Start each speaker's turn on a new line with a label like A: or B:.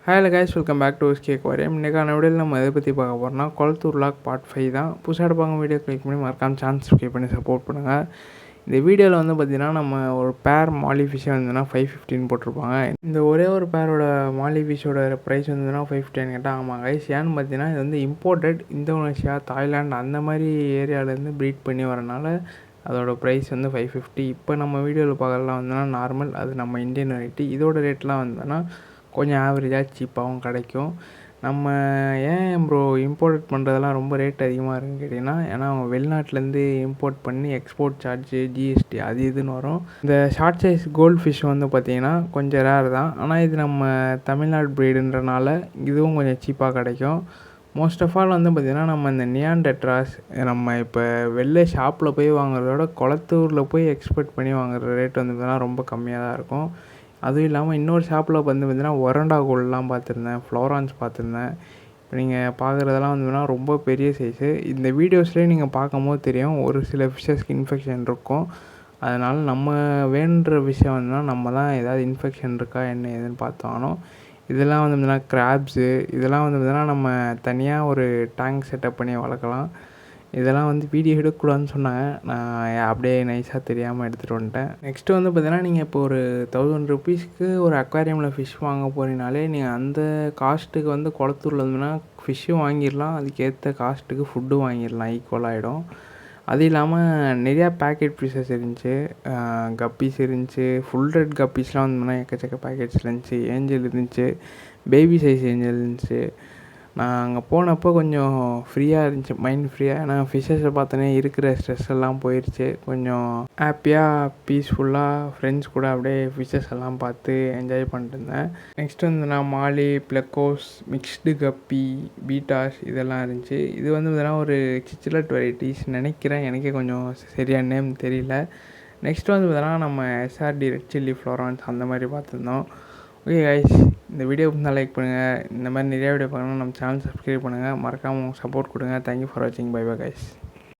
A: Hello guys, welcome back to SK aquarium. இன்றைக்கான வீடியோவில் நம்ம எதை பற்றி பார்க்க போகிறோம்னா கொளத்தூர் லாக் பார்ட் 5 தான். புதுசாக எடுப்பாங்க வீடியோ கிளிக் பண்ணி மறக்காம சான்ஸ் சப்ஸ்கிரைப் பண்ணி சப்போர்ட் பண்ணுங்கள். இந்த வீடியோவில் வந்து பார்த்திங்கன்னா நம்ம ஒரு பேர் மாலி ஃபிஷ்ஷை வந்துன்னா 515 போட்டிருப்பாங்க. இந்த ஒரே ஒரு பேரோட மாலி ஃபிஷ்ஷோட ப்ரைஸ் வந்துன்னா 515 கேட்டால் ஆமாம் கைஸ். ஏன்னு பார்த்தீங்கன்னா இது வந்து இம்போர்ட்டட் இந்தோனேஷியா, தாய்லாந்து அந்த மாதிரி ஏரியாவிலேருந்து ப்ரீட் பண்ணி வரனால அதோட ப்ரைஸ் வந்து 550. இப்போ நம்ம வீடியோவில் பார்க்கலாம் வந்துன்னா நார்மல், அது நம்ம இந்தியன் வெரைட்டி. இதோட ரேட்லாம் வந்தோன்னா கொஞ்சம் ஆவரேஜாக சீப்பாகவும் கிடைக்கும். நம்ம ஏன் ப்ரோ இம்போர்ட் பண்ணுறதெல்லாம் ரொம்ப ரேட் அதிகமாக இருக்குன்னு கேட்டிங்கன்னா, ஏன்னா அவங்க வெளிநாட்டிலேருந்து இம்போர்ட் பண்ணி எக்ஸ்போர்ட் சார்ஜு, ஜிஎஸ்டி அது இதுன்னு வரும். இந்த ஷார்ட் சைஸ் கோல்டு ஃபிஷ் வந்து பார்த்திங்கன்னா கொஞ்சம் ரேர் தான். ஆனால் இது நம்ம தமிழ்நாடு ப்ரீடுன்றனால இதுவும் கொஞ்சம் சீப்பாக கிடைக்கும். மோஸ்ட் ஆஃப் ஆல் வந்து பார்த்திங்கன்னா நம்ம இந்த நியான் டெட்ராஸ் நம்ம இப்போ வெளில ஷாப்பில் போய் வாங்குறதோட குளத்தூரில் போய் எக்ஸ்போர்ட் பண்ணி வாங்குற ரேட் வந்து பார்த்திங்கன்னா ரொம்ப கம்மியாக தான் இருக்கும். அதுவும் இல்லாமல் இன்னொரு ஷாப்பில் வந்து பார்த்திங்கன்னா ஒரண்டா கோல்டெலாம் பார்த்துருந்தேன், ஃப்ளோரான்ஸ் பார்த்துருந்தேன். இப்போ நீங்கள் பார்க்குறதெல்லாம் வந்து ரொம்ப பெரிய சைஸு. இந்த வீடியோஸ்லேயே நீங்கள் பார்க்கும்போது தெரியும் ஒரு சில ஃபிஷ்ஷஸ்க்கு இன்ஃபெக்ஷன் இருக்கும். அதனால் நம்ம வேணுன்ற விஷயம் வந்துன்னா நம்ம தான் ஏதாவது இன்ஃபெக்ஷன் இருக்கா என்ன ஏதுன்னு பார்த்தாகணும். இதெல்லாம் வந்து பார்த்திங்கன்னா கிராப்ஸு, இதெல்லாம் வந்து பார்த்திங்கன்னா நம்ம தனியாக ஒரு டேங்க் செட்டப் பண்ணி வளர்க்கலாம். இதெல்லாம் வந்து வீடியோ எடுக்கக்கூடாதுன்னு சொன்னாங்க. நான் அப்படியே நைஸாக தெரியாமல் எடுத்துகிட்டு வந்துட்டேன். நெக்ஸ்ட்டு வந்து பார்த்தீங்கன்னா நீங்கள் இப்போ ஒரு 1000 ருபீஸ்க்கு ஒரு அக்வாரியமில் ஃபிஷ் வாங்க போகிறீங்கனாலே நீங்கள் அந்த காஸ்ட்டுக்கு வந்து குளத்தூரில் இருந்ததுன்னா ஃபிஷ்ஷும் வாங்கிடலாம், அதுக்கேற்ற காஸ்ட்டுக்கு ஃபுட்டும் வாங்கிடலாம், ஈக்குவலாகிடும். அது இல்லாமல் நிறையா பேக்கெட் ஃபிஷ்ஷஸ் இருந்துச்சு, கப்பீஸ் இருந்துச்சு, ஃபுல் ரெட் கப்பீஸ்லாம் வந்தோம்னா எக்கச்சக்க பேக்கெட்ஸ் இருந்துச்சு, ஏஞ்சல் இருந்துச்சு, பேபி சைஸ் ஏஞ்சல் இருந்துச்சு. நான் அங்கே போனப்போ கொஞ்சம் ஃப்ரீயாக இருந்துச்சு, மைண்ட் ஃப்ரீயாக. ஏன்னா ஃபிஷ்ஷஸை பார்த்தோன்னே இருக்கிற ஸ்ட்ரெஸ் எல்லாம் போயிடுச்சு. கொஞ்சம் ஹாப்பியாக பீஸ்ஃபுல்லாக ஃப்ரெண்ட்ஸ் கூட அப்படியே ஃபிஷ்ஷஸ் எல்லாம் பார்த்து என்ஜாய் பண்ணிட்டு இருந்தேன். நெக்ஸ்ட் வந்து நான் மாலி, ப்ளெக்கோஸ், மிக்ஸ்டு கப்பி, பீட்டாஸ் இதெல்லாம் இருந்துச்சு. இது வந்து பார்த்தீங்கன்னா ஒரு சிச்சிலட் வெரைட்டிஸ் நினைக்கிறேன், எனக்கே கொஞ்சம் சரியான நேம் தெரியல. நெக்ஸ்ட் வந்து பார்த்தீங்கன்னா நம்ம எஸ்ஆர்டி ரெட் சில்லி ஃப்ளோரான்ஸ் அந்த மாதிரி பார்த்துருந்தோம். ஓகே கைஸ், இந்த வீடியோ இருந்தால் லைக் பண்ணுங்கள். இந்த மாதிரி நிறையா வீடியோ பார்க்கணும்னா நம்ம சேனல் சப்ஸ்கிரைப் பண்ணுங்கள். மறக்காமல் சப்போர்ட் கொடுங்க. தேங்க்யூ ஃபார் வாட்சிங். Bye bye guys.